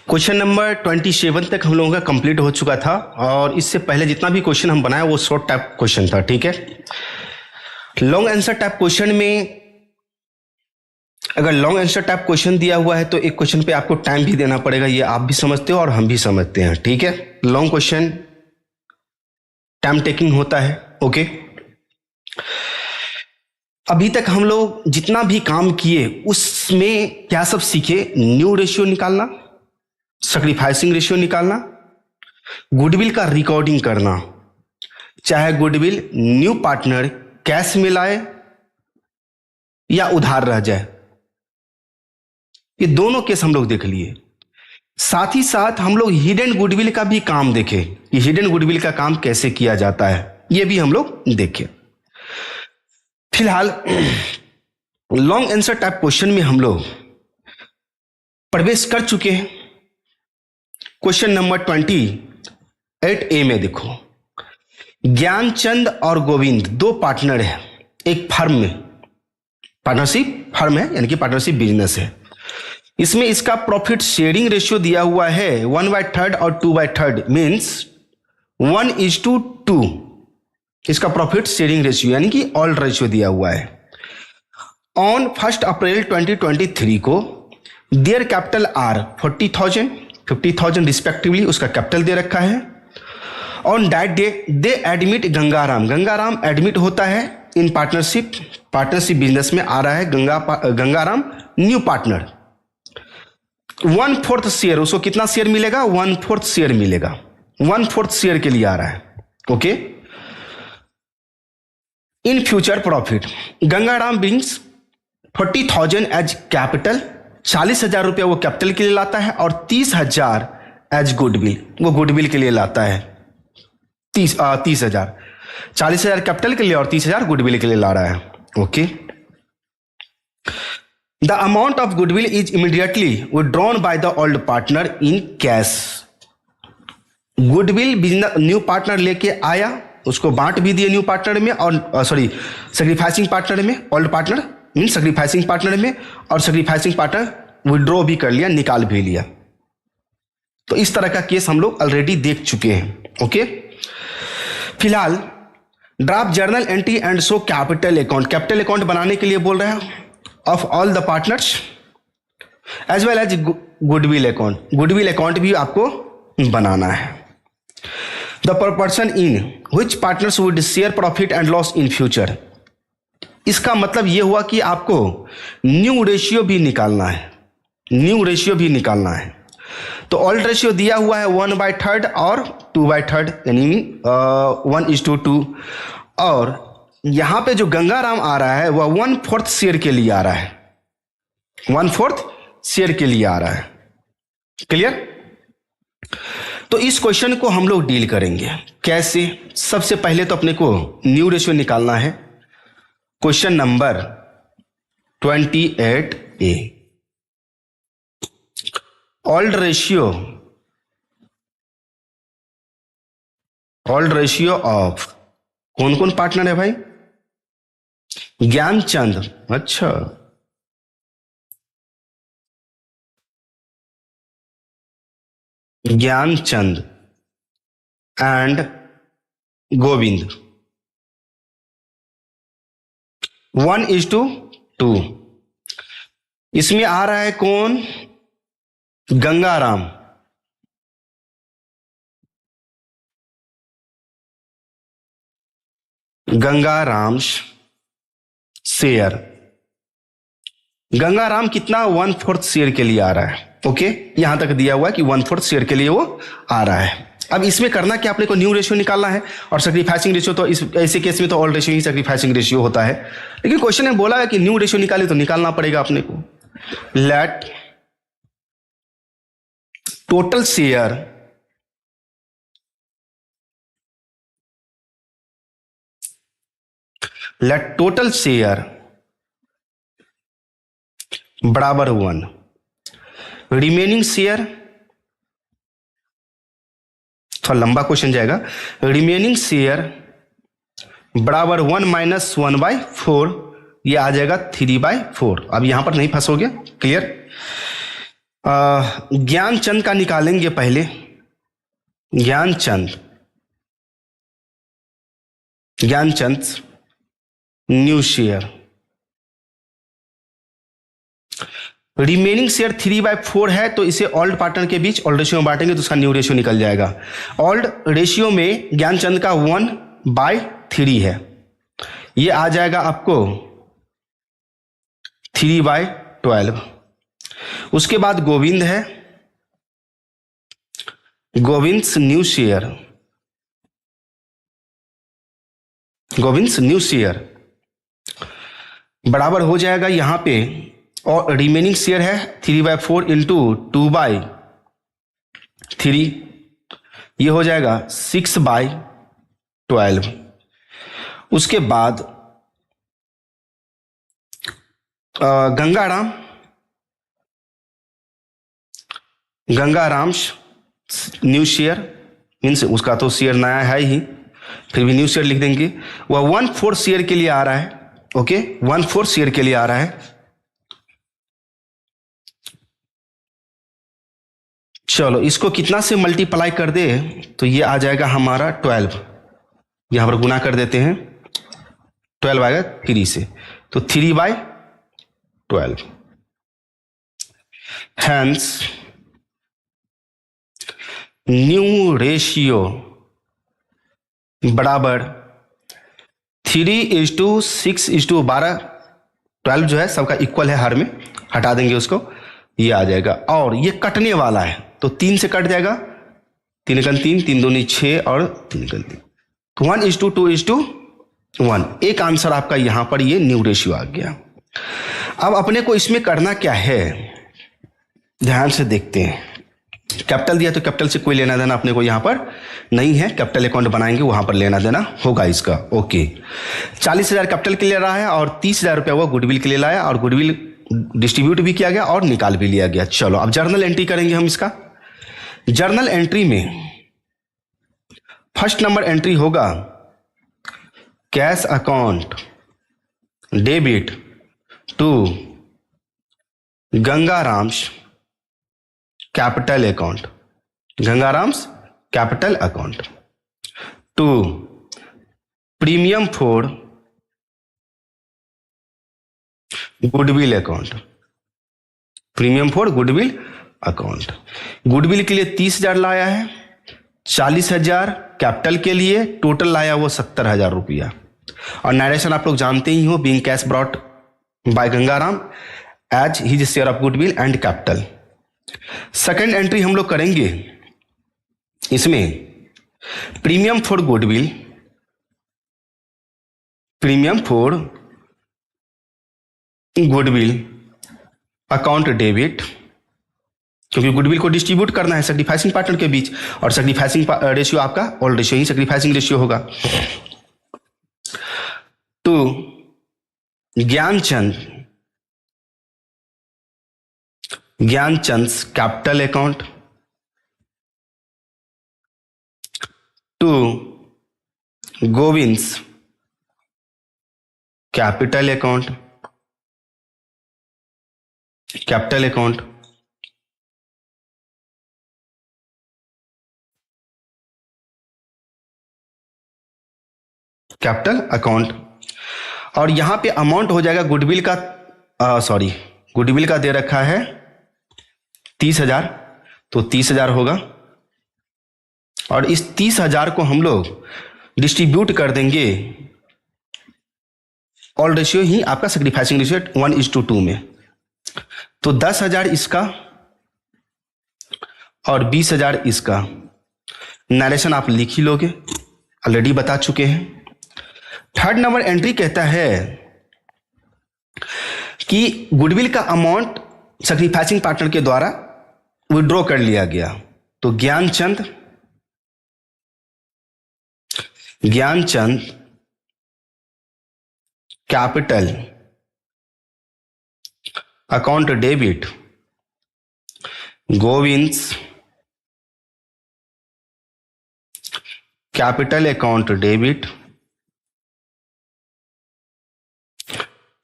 Question number 27 तक हम लोगों का कंप्लीट हो चुका था और इससे पहले जितना भी क्वेश्चन हम बनाए वो शॉर्ट टाइप क्वेश्चन था। ठीक है, लॉन्ग आंसर टाइप क्वेश्चन में अगर लॉन्ग आंसर टाइप क्वेश्चन दिया हुआ है तो एक क्वेश्चन पे आपको टाइम भी देना पड़ेगा, ये आप भी समझते हो और हम भी समझते हैं। ठीक है, लॉन्ग क्वेश्चन टाइम टेकिंग होता है। ओके, अभी तक हम लोग जितना भी काम किए उसमें क्या सब सीखे? न्यू रेशियो निकालना, सैक्रिफाइसिंग रेशियो निकालना, गुडविल का रिकॉर्डिंग करना, चाहे गुडविल न्यू पार्टनर कैश में लाए या उधार रह जाए, ये दोनों केस हम लोग देख लिए। साथ ही साथ हम लोग हिडन गुडविल का भी काम देखे कि हिडन गुडविल का काम कैसे किया जाता है, ये भी हम लोग देखे। फिलहाल लॉन्ग आंसर टाइप क्वेश्चन में हम लोग प्रवेश कर चुके हैं। क्वेश्चन नंबर 28A में देखो, ज्ञानचंद और गोविंद दो पार्टनर हैं एक फर्म में, पार्टनरशिप फर्म है यानी कि पार्टनरशिप बिजनेस है। इसमें इसका प्रॉफिट शेयरिंग रेशियो दिया हुआ है 1/3 और 2/3 मीन्स 1:2। इसका प्रॉफिट शेयरिंग रेशियो यानी कि ऑल रेशियो दिया हुआ है। ऑन 1 अप्रैल 2023 को देयर कैपिटल आर 40,000 50,000 रिस्पेक्टिवली, उसका कैपिटल दे रखा है। On that day they admit Gangaram, Gangaram admit होता है इन पार्टनरशिप बिजनेस में आ रहा है गंगाराम न्यू पार्टनर। 1/4 शेयर, उसको कितना शेयर मिलेगा? 1/4 शेयर मिलेगा, 1/4 शेयर के लिए आ रहा है। Okay, in future profit Gangaram brings 40,000 as capital, 40,000 रुपया वो कैपिटल के लिए लाता है और 30,000 एज गुडविल, वो गुडविल के लिए लाता है। 30,000, 40,000 कैपिटल के लिए और 30,000 गुडविल के लिए ला रहा है। Okay, the amount of goodwill is immediately withdrawn by the old partner in cash. Goodwill business new partner लेके आया, उसको बांट भी दिए न्यू पार्टनर में और सैक्रिफाइसिंग पार्टनर में, old partner mean sacrificing partner में, और सैक्रिफाइसिंग पार्टनर विड्रॉ भी कर लिया, निकाल भी लिया। तो इस तरह का केस हम लोग ऑलरेडी देख चुके हैं। ओके, फिलहाल draft journal entry and show capital account, capital account बनाने के लिए बोल रहे हैं of all the partners as well as goodwill account, goodwill account भी आपको बनाना है। The person in which partners would share profit and loss in future, इसका मतलब यह हुआ कि आपको न्यू रेशियो भी निकालना है, न्यू रेशियो भी निकालना है। तो ओल्ड रेशियो दिया हुआ है 1/3 और 2/3 यानी 1:2, और यहां पे जो गंगाराम आ रहा है वह 1/4 शेयर के लिए आ रहा है, 1/4 शेयर के लिए आ रहा है। क्लियर? तो इस क्वेश्चन को हम लोग डील करेंगे कैसे। सबसे पहले तो अपने को न्यू रेशियो निकालना है। Question number 28A, old ratio of कौन कौन पार्टनर है भाई? ज्ञानचंद, अच्छा, ज्ञानचंद एंड गोविंद 1:2। इसमें आ रहा है कौन? गंगाराम, गंगाराम शेयर, गंगाराम कितना? 1/4 शेयर के लिए आ रहा है। ओके, यहां तक दिया हुआ है कि 1/4 शेयर के लिए वो आ रहा है। अब इसमें करना क्या, अपने को न्यू रेशियो निकालना है, और सैक्रिफाइसिंग रेशियो तो इस ऐसे केस में तो ऑल्ड रेशियो ही सैक्रिफाइसिंग रेशियो होता है, लेकिन क्वेश्चन में बोला है कि न्यू रेशियो निकाले तो निकालना पड़ेगा अपने को। लेट टोटल शेयर बराबर 1, रिमेनिंग शेयर, थोड़ा लंबा क्वेश्चन जाएगा, रिमेनिंग शेयर बराबर 1 - 1/4, ये आ जाएगा 3/4। अब यहां पर नहीं फंसोगे? क्लियर? ज्ञानचंद का निकालेंगे पहले। Gyanchand new share. Remaining share 3/4 है, तो इसे ओल्ड पार्टनर के बीच ओल्ड रेशियो में बांटेंगे तो उसका न्यू रेशियो निकल जाएगा। ओल्ड रेशियो में ज्ञानचंद का 1/3 है, ये आ जाएगा आपको 3/12। उसके बाद गोविंद है, गोविंद्स न्यू शेयर बराबर हो जाएगा यहां पे, और रिमेनिंग शेयर है 3/4 इंटू 2/3, ये हो जाएगा 6/12। उसके बाद गंगाराम न्यू शेयर, मीन्स उसका तो शेयर नया है ही, फिर भी न्यू शेयर लिख देंगे। वह 1/4 शेयर के लिए आ रहा है। ओके, 1/4 शेयर के लिए आ रहा है। चलो इसको कितना से मल्टीप्लाई कर दे तो ये आ जाएगा हमारा 12, यहां पर गुना कर देते हैं, 12 आएगा 3 से, तो 3/12। हैंस न्यू रेशियो बराबर 3:6:12। 12 जो है सबका इक्वल है, हर में हटा देंगे उसको, ये आ जाएगा। और ये कटने वाला है तो 3 से कट जाएगा, 3 × 3, 3 दूनी 6 और 3 × 3, तो 1:2:1। एक आंसर आपका यहां पर ये न्यू रेशियो आ गया। अब अपने को इसमें करना क्या है, ध्यान से देखते हैं। कैपिटल दिया तो कैपिटल से कोई लेना देना अपने को यहां पर नहीं है, कैपिटल अकाउंट बनाएंगे वहां पर लेना देना होगा इसका। ओके, 40,000 कैपिटल के लिए रहा है और 30,000 रुपया वो गुडविल के लिए लाया, और गुडविल डिस्ट्रीब्यूट भी किया गया और निकाल भी लिया गया। चलो अब जर्नल एंट्री करेंगे हम इसका। जर्नल एंट्री में फर्स्ट नंबर एंट्री होगा cash account debit to Gangaram's capital account, Gangaram's capital account to premium for goodwill account, premium for goodwill account. Goodwill के लिए 30,000 लाया है, 40,000 कैपिटल के लिए, टोटल लाया वो 70,000 रुपया। और नरेशन आप लोग जानते ही हो, being cash brought by Gangaram as his share of goodwill and capital. Second entry हम लोग करेंगे इसमें premium for goodwill, premium for goodwill account debit, क्योंकि गुडविल को डिस्ट्रीब्यूट करना है सैक्रिफाइसिंग पार्टनर के बीच, और सैक्रिफाइसिंग रेशियो आपका ओल्ड रेशियो ही सैक्रिफाइसिंग रेशियो होगा। To Gyanchand capital account to Govind's capital account और यहां पे अमाउंट हो जाएगा गुडविल का, गुडविल का दे रखा है 30,000, तो 30,000 होगा, और इस 30,000 को हम लोग डिस्ट्रीब्यूट कर देंगे ऑल रेशियो ही आपका सैक्रिफाइसिंग रेशियो 1:2 में। तो 10,000 इसका और 20,000 इसका। नरेशन आप लिख ही लोगे, ऑलरेडी बता चुके हैं। थर्ड नंबर एंट्री कहता है कि गुडविल का अमाउंट सैक्रिफाइसिंग पार्टनर के द्वारा विड्रॉ कर लिया गया, तो Gyanchand capital account debit Govind's capital account debit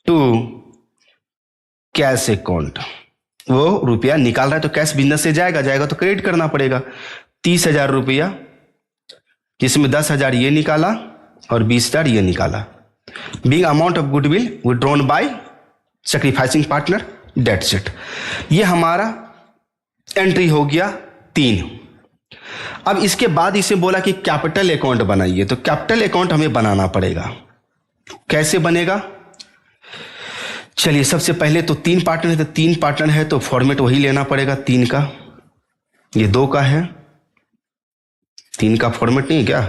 to cash account, वो रुपया निकाल रहा है तो कैश बिजनेस से जाएगा तो क्रेडिट करना पड़ेगा। 30,000 रुपया, जिसमें 10,000 ये निकाला और 20,000 ये निकाला। Being amount of goodwill withdrawn bye sacrificing partner, that's it. ये हमारा एंट्री हो गया 3। अब इसके बाद इसे बोला कि कैपिटल अकाउंट बनाइए, तो कैपिटल अकाउंट हमें बनाना पड़ेगा। कैसे बनेगा? चलिए, सबसे पहले तो 3 पार्टनर है, तो 3 पार्टनर है तो फॉर्मेट वही लेना पड़ेगा 3 का। ये 2 का है, 3 का फॉर्मेट नहीं है क्या?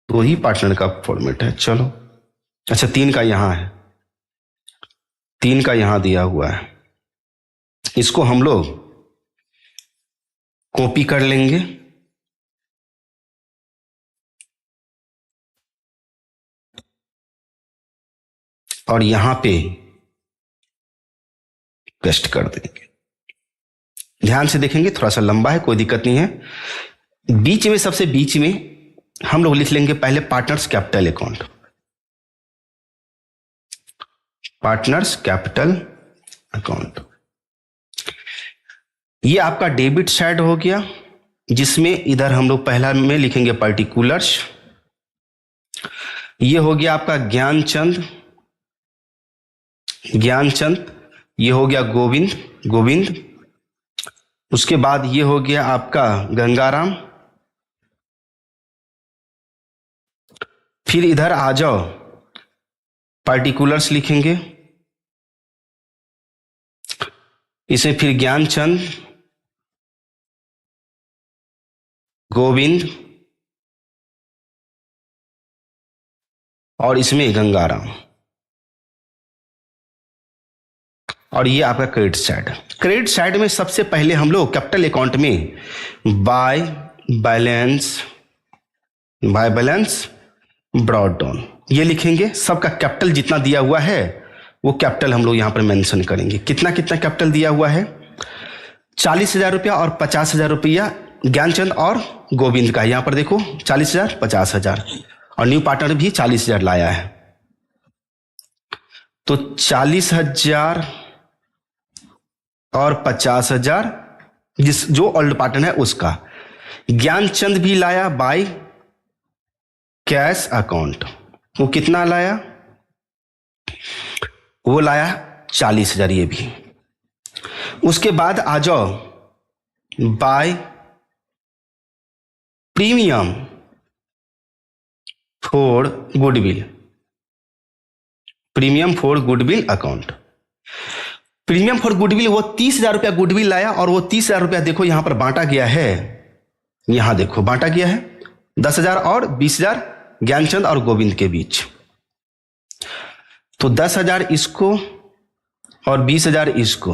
दो ही पार्टनर का फॉर्मेट है। चलो, अच्छा 3 का यहां है, 3 का यहां दिया हुआ है, इसको हम लोग कॉपी कर लेंगे और यहां पे पेस्ट कर देंगे। ध्यान से देखेंगे, थोड़ा सा लंबा है, कोई दिक्कत नहीं है। बीच में, सबसे बीच में हम लोग लिख लेंगे पहले partners capital account. Partners capital account, ये आपका डेबिट साइड हो गया, जिसमें इधर हम लोग पहला में लिखेंगे पर्टिकुलर्स। ये हो गया आपका ज्ञानचंद, ये हो गया गोविंद। उसके बाद ये हो गया आपका गंगाराम। फिर इधर आ जाओ, पर्टिकुलर्स लिखेंगे, इसे फिर ज्ञानचंद, गोविंद और इसमें गंगाराम। और ये आपका क्रेडिट साइड। क्रेडिट साइड में सबसे पहले हम लोग कैपिटल अकाउंट में बाय बैलेंस ब्रॉट डाउन ये लिखेंगे। सबका कैपिटल जितना दिया हुआ है वो कैपिटल हम लोग यहां पर मेंशन करेंगे। कितना कैपिटल दिया हुआ है? 40,000 रुपया और 50,000 रुपया ज्ञानचंद और गोविंद का। यहां पर देखो 40,000, 50,000 और न्यू पार्टनर भी 40,000 लाया है, तो 40,000 और 50,000 जो ओल्ड पार्टनर है उसका। ज्ञानचंद भी लाया बाय कैश अकाउंट। वो कितना लाया? वो लाया 40,000 ये भी। उसके बाद आ जाओ by premium for goodwill account. Premium for goodwill वो 30,000 रुपया गुडविल लाया और वो 30,000 रुपया देखो यहां पर बांटा गया है। यहां देखो बांटा गया है 10,000 और 20,000 ज्ञानचंद और गोविंद के बीच। तो 10,000 इसको और 20,000 इसको,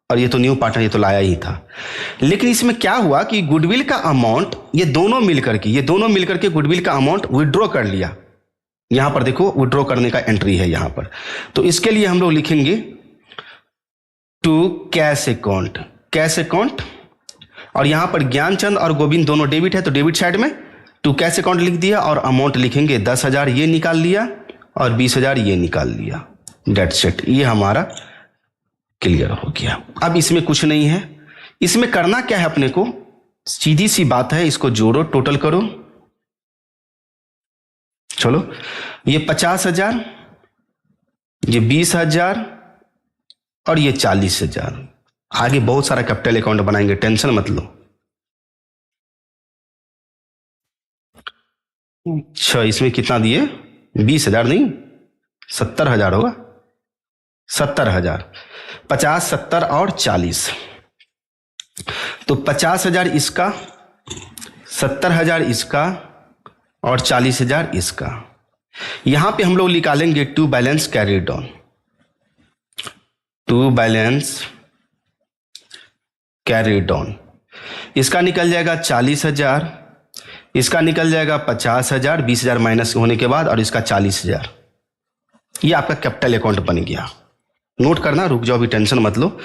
और ये तो न्यू पार्टनर, ये तो लाया ही था। लेकिन इसमें क्या हुआ कि गुडविल का अमाउंट ये दोनों मिलकर के गुडविल का अमाउंट विड्रॉ कर लिया। यहां पर देखो विड्रॉ करने का एंट्री है यहां पर। तो इसके लिए हम लोग लिखेंगे टू कैश अकाउंट, और यहां पर ज्ञानचंद और गोविंद दोनों डेबिट है तो डेबिट साइड में टू कैश अकाउंट लिख दिया और अमाउंट लिखेंगे 10,000 ये निकाल लिया और 20,000 ये निकाल लिया। That's it. ये हमारा क्लियर हो गया। अब इसमें कुछ नहीं है। इसमें करना क्या है अपने को? सीधी सी बात है, इसको जोड़ो, टोटल करो। चलो, ये 50,000, ये 20,000 और ये 40,000। आगे बहुत सारा कैपिटल अकाउंट बनाएंगे, टेंशन मत लो। अच्छा, इसमें कितना दिए? 20,000 नहीं, 70,000 होगा। 70,000, 50, 70 और 40। तो 50,000 इसका, 70,000 इसका और 40,000 इसका। यहां पे हम लोग निकालेंगे टू बैलेंस कैरिड ऑन। इसका निकल जाएगा 40,000, इसका निकल जाएगा 50,000, 20,000 माइनस होने के बाद, और इसका 40,000। ये आपका कैपिटल अकाउंट बन गया। नोट करना, रुक जाओ, भी टेंशन मत लो।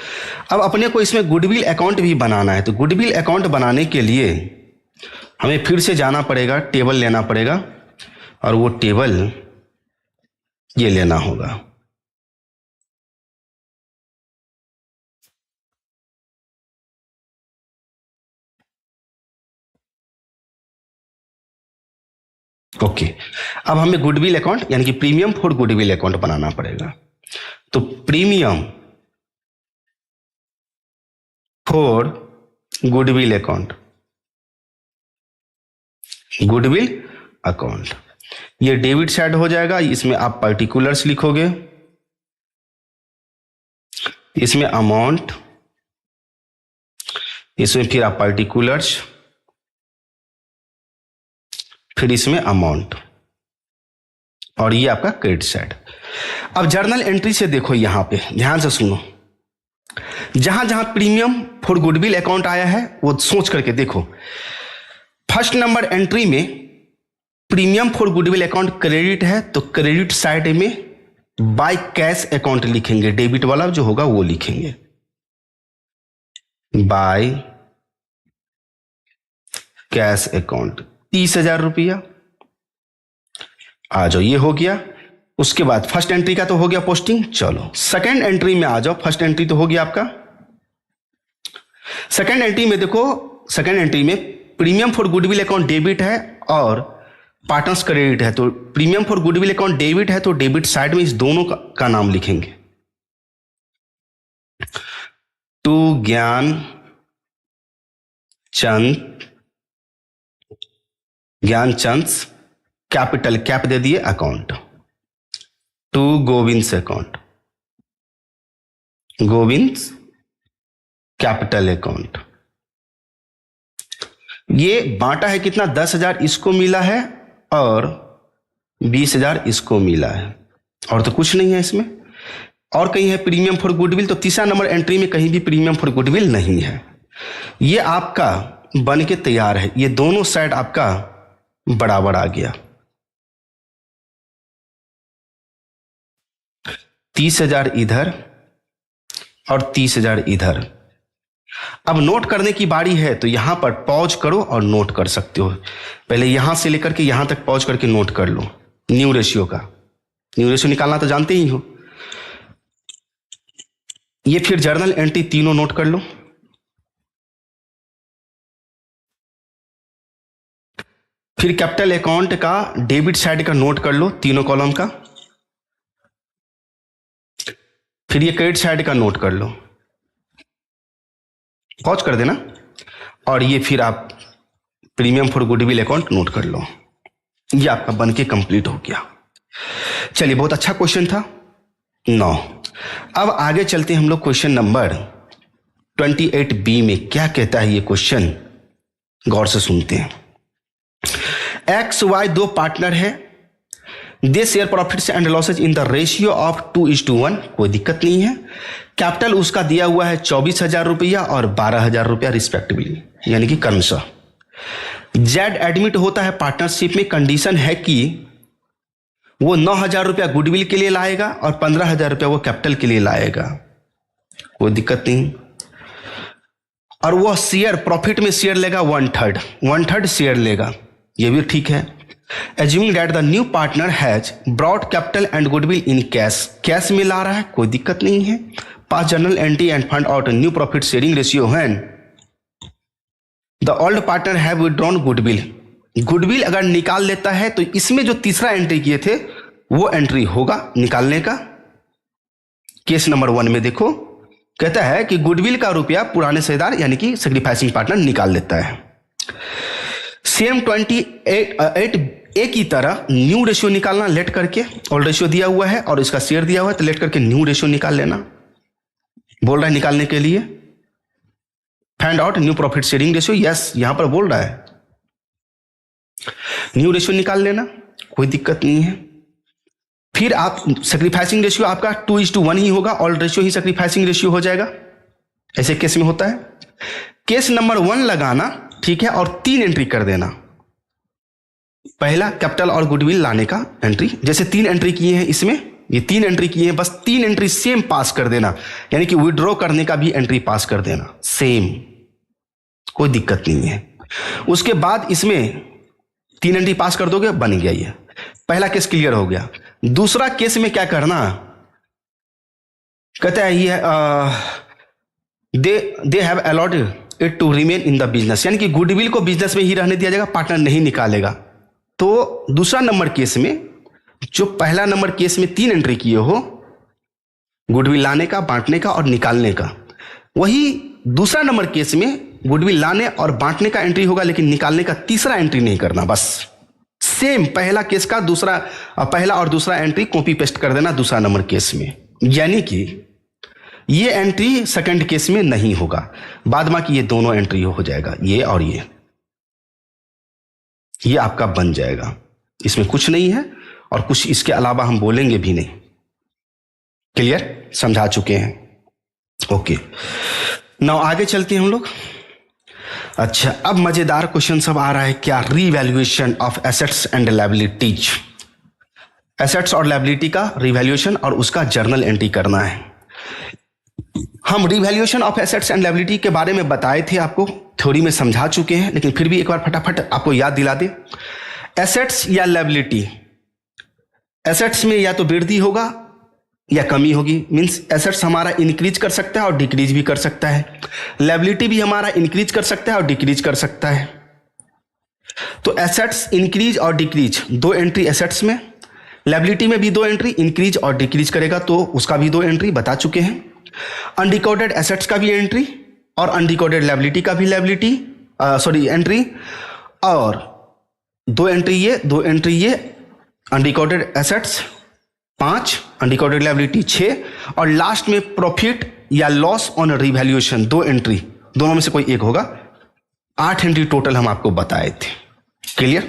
अब अपने को इसमें गुडविल अकाउंट भी बनाना है। तो गुडविल अकाउंट बनाने के लिए हमें फिर से जाना पड़ेगा, टेबल लेना पड़ेगा और वो टेबल ये लेना होगा। ओके, अब हमें गुडविल अकाउंट यानी कि प्रीमियम फॉर गुडविल अकाउंट बनाना पड़ेगा। तो premium for goodwill account, goodwill account, ये डेबिट साइड हो जाएगा। इसमें आप पर्टिकुलर्स लिखोगे, इसमें अमाउंट, इसमें फिर आप पर्टिकुलर्स, फिर इसमें अमाउंट, और ये आपका क्रेडिट साइड। अब जर्नल एंट्री से देखो, यहां पे ध्यान से सुनो, जहां जहां प्रीमियम फॉर गुडविल अकाउंट आया है वो सोच करके देखो। फर्स्ट नंबर एंट्री में premium for goodwill account credit है, तो क्रेडिट साइड में बाय कैश अकाउंट लिखेंगे, डेबिट वाला जो होगा वो लिखेंगे, बाय कैश अकाउंट 30,000 रुपया। आ जाओ, ये हो गया। उसके बाद फर्स्ट एंट्री का तो हो गया पोस्टिंग। चलो सेकंड एंट्री में आ जाओ। फर्स्ट एंट्री तो हो गया आपका। सेकंड एंट्री में देखो, सेकंड एंट्री में premium for goodwill account debit है और पार्टनर्स क्रेडिट है। तो premium for goodwill account debit है तो डेबिट साइड में इस दोनों का नाम लिखेंगे, टू ज्ञान चंद कैपिटल, कैप दे दिए, account, to Govind's account, Govind's capital account. ये बांटा है कितना, 10,000 इसको मिला है और 20,000 इसको मिला है, और तो कुछ नहीं है इसमें। और कहीं है प्रीमियम फॉर गुडविल, तो तीसरा नंबर एंट्री में कहीं भी प्रीमियम फॉर गुडविल नहीं है। ये आपका बन के तैयार है। ये दोनों साइड आपका बराबर आ गया, 30,000 इधर और 30,000 इधर। अब नोट करने की बारी है, तो यहां पर पॉज करो और नोट कर सकते हो। पहले यहां से लेकर के यहां तक पॉज करके नोट कर लो। न्यू रेशियो का, न्यू रेशियो निकालना तो जानते ही हो। ये फिर जर्नल एंट्री तीनों नोट कर लो। फिर कैपिटल अकाउंट का डेबिट साइड का नोट कर लो, तीनों कॉलम का। फिर ये क्रेडिट साइड का नोट कर लो, पॉज कर देना। और ये फिर आप premium for goodwill account note कर लो। ये आपका बन के कंप्लीट हो गया। चलिए, बहुत अच्छा क्वेश्चन था 9। अब आगे चलते हैं हम लोग क्वेश्चन नंबर 28B में। क्या कहता है ये क्वेश्चन, गौर से सुनते हैं। XY दो पार्टनर है, they share profits and losses in the ratio of 2:1। कोई दिक्कत नहीं है। कैपिटल उसका दिया हुआ है 24,000 रुपया और 12,000 रुपया रिस्पेक्टिवली, यानी कि क्रमशः। जेड एडमिट होता है पार्टनरशिप में। कंडीशन है कि वो 9,000 रुपया गुडविल के लिए लाएगा और 15,000 रुपया वो कैपिटल के लिए लाएगा, कोई दिक्कत नहीं। और वो शेयर प्रॉफिट में शेयर लेगा 1/3 शेयर लेगा, ये भी ठीक है। Assuming that the new partner has brought capital and goodwill in cash, cash में ला रहा है, कोई दिक्कत नहीं है। पास journal entry end fund out new profit sharing ratio when the old partner have withdrawn goodwill। Goodwill अगर निकाल लेता है तो इसमें जो तीसरा एंट्री किए थे वो एंट्री होगा निकालने का। केस नंबर 1 में देखो, कहता है कि गुडविल का रुपया पुराने शेयरदार यानी कि सैक्रिफाइसिंग पार्टनर निकाल लेता है। सेम 28A की तरह न्यू रेशियो निकालना, लेट करके। ओल्ड रेशियो दिया हुआ है और इसका शेयर दिया हुआ है, तो लेट करके न्यू रेशियो निकाल लेना। बोल रहा है निकालने के लिए find out new profit sharing ratio. Yes, यहां पर बोल रहा है न्यू रेशियो निकाल लेना, कोई दिक्कत नहीं है। फिर आप सैक्रिफाइसिंग रेशियो आपका 2:1 ही होगा, ओल्ड रेशियो ही सैक्रिफाइसिंग रेशियो हो जाएगा। ऐसे केस में होता है। केस नंबर 1 लगाना, ठीक है, और 3 एंट्री कर देना। पहला कैपिटल और गुडविल लाने का एंट्री, जैसे 3 एंट्री किए हैं इसमें, ये 3 एंट्री किए हैं, बस 3 एंट्री सेम पास कर देना, यानी कि विड्रॉ करने का भी एंट्री पास कर देना सेम, कोई दिक्कत नहीं है। उसके बाद इसमें 3 एंट्री पास कर दोगे, बन गया ये पहला केस क्लियर हो गया। दूसरा केस में क्या करना, कहता है ये they have allotted it to remain in the business, यानी कि गुडविल को बिजनेस में ही रहने दिया जाएगा, पार्टनर नहीं निकालेगा। तो दूसरा नंबर केस में, जो पहला नंबर केस में 3 एंट्री किए हो, गुडविल लाने का, बांटने का और निकालने का, वही दूसरा नंबर केस में गुडविल लाने और बांटने का एंट्री होगा, लेकिन निकालने का तीसरा एंट्री नहीं करना। बस सेम पहला केस का दूसरा, पहला और दूसरा एंट्री कॉपी पेस्ट कर देना दूसरा नंबर केस में, यानी कि ये एंट्री सेकंड केस में नहीं होगा, बाद बाकी ये दोनों एंट्री हो जाएगा, ये और ये आपका बन जाएगा। इसमें कुछ नहीं है और कुछ इसके अलावा हम बोलेंगे भी नहीं। क्लियर, समझा चुके हैं? ओके, नाउ आगे चलते हैं हम लोग। अच्छा, अब मजेदार क्वेश्चन सब आ रहा है क्या, revaluation of assets and liabilities. Assets और लायबिलिटी का रीवैल्यूएशन और उसका जर्नल एंट्री करना है। हम revaluation of assets and liability के बारे में बताए थे, आपको थ्योरी में समझा चुके हैं, लेकिन फिर भी एक बार फटाफट आपको याद दिला दे। एसेट्स या लायबिलिटी, एसेट्स में या तो वृद्धि होगा या कमी होगी, मींस एसेट्स हमारा इंक्रीज कर सकता है और डिक्रीज भी कर सकता है, लायबिलिटी भी हमारा इंक्रीज कर सकता है और डिक्रीज कर सकता है। तो एसेट्स इंक्रीज और डिक्रीज, 2 एंट्री एसेट्स में, लायबिलिटी में भी 2 एंट्री, इंक्रीज और डिक्रीज करेगा तो उसका भी 2 एंट्री बता चुके हैं। अनरिकॉर्डेड एसेट्स का भी एंट्री और अनरिकॉर्डेड लायबिलिटी का भी एंट्री, और 2 एंट्री ये, 2 एंट्री ये, अनरिकॉर्डेड एसेट्स 5, अनरिकॉर्डेड लायबिलिटी 6, और लास्ट में प्रॉफिट या लॉस ऑन रिवैल्यूएशन 2 एंट्री, दोनों में से कोई एक होगा। 8 एंट्री टोटल हम आपको बताए थे। क्लियर?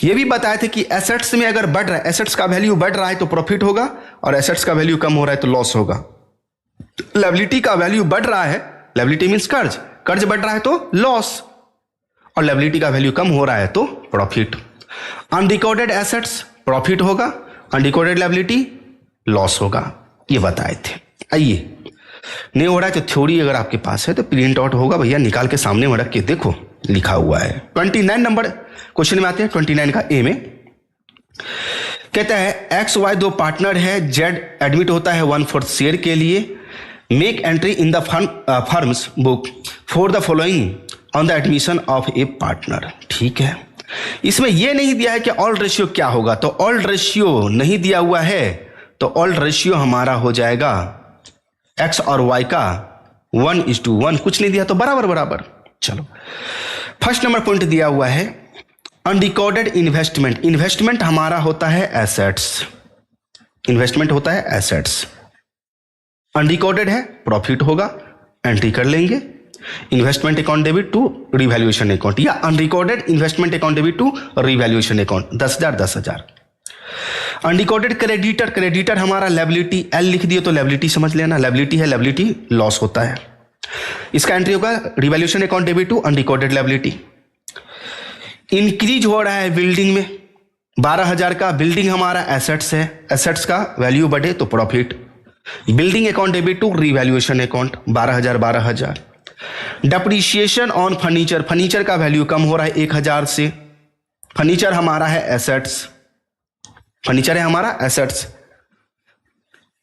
ये भी बताए थे कि एसेट्स में अगर बढ़ रहा है, एसेट्स का वैल्यू बढ़ रहा है तो प्रॉफिट होगा, और एसेट्स का वैल्यू कम हो रहा है तो लॉस होगा। लायबिलिटी का वैल्यू बढ़ रहा है, लायबिलिटी मींस कर्ज, कर्ज बढ़ रहा है तो लॉस, और लायबिलिटी का वैल्यू कम हो रहा है तो प्रॉफिट। अनरिकॉर्डेड एसेट्स प्रॉफिट होगा, अनरिकॉर्डेड लायबिलिटी लॉस होगा, ये बताए थे। आइए, नहीं हो रहा है तो थ्योरी अगर आपके पास है तो प्रिंट आउट होगा भैया, निकाल के सामने में रख के देखो, लिखा हुआ है। 29 नंबर क्वेश्चन में आते हैं, 29 का ए में कहता है एक्स वाई 2 पार्टनर है, जेड एडमिट होता है 1/4 शेयर के लिए, make entry in the firms book for the following on the admission of A partner. ठीक है, इसमें यह नहीं दिया है कि ऑल रेशियो क्या होगा, तो ऑल रेशियो नहीं दिया हुआ है, तो ऑल रेशियो हमारा हो जाएगा एक्स और वाई का 1:1, कुछ नहीं दिया तो बराबर बराबर। चलो, फर्स्ट नंबर पॉइंट दिया हुआ है अनरिकॉर्डेड इन्वेस्टमेंट, इन्वेस्टमेंट हमारा होता है एसेट्स, इन्वेस्टमेंट होता है एसेट्स, अनरिकॉर्डेड है प्रॉफिट होगा, एंट्री कर लेंगे। Investment account debit to revaluation account, या unrecorded investment account debit to revaluation account 10,000 10,000। Unrecorded creditor, creditor हमारा लायबिलिटी, एल लिख दिए तो लायबिलिटी समझ लेना, लायबिलिटी है, लायबिलिटी लॉस होता है, इसका एंट्री होगा revaluation account debit to unrecorded liability. Increase हो रहा है बिल्डिंग में, 12,000 का बिल्डिंग हमारा एसेट्स है, एसेट्स का वैल्यू बढ़े तो profit, building account debit to revaluation account 12,000 12,000। Depreciation on furniture, furniture का वैल्यू कम हो रहा है 1,000 से, फर्नीचर हमारा है एसेट्स, फर्नीचर है हमारा एसेट्स,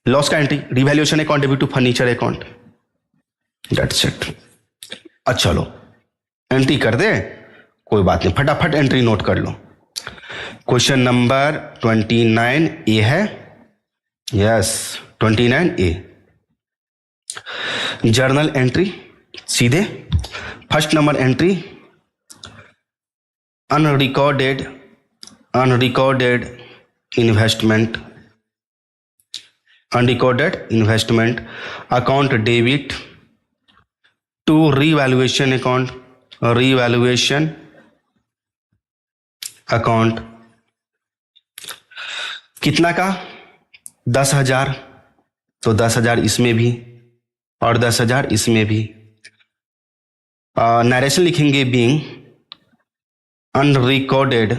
लॉस का entry revaluation account debit to furniture account, that's it. अच्छा चलो एंट्री कर दे, कोई बात नहीं, फटाफट एंट्री नोट कर लो। क्वेश्चन नंबर 29 ए है, यस 29 ए, जर्नल एंट्री सीधे first number entry unrecorded investment, unrecorded investment account debit to revaluation account, revaluation account कितना का 10,000, तो 10,000 इसमें भी और 10,000 इसमें भी। नरेशन लिखेंगे being unrecorded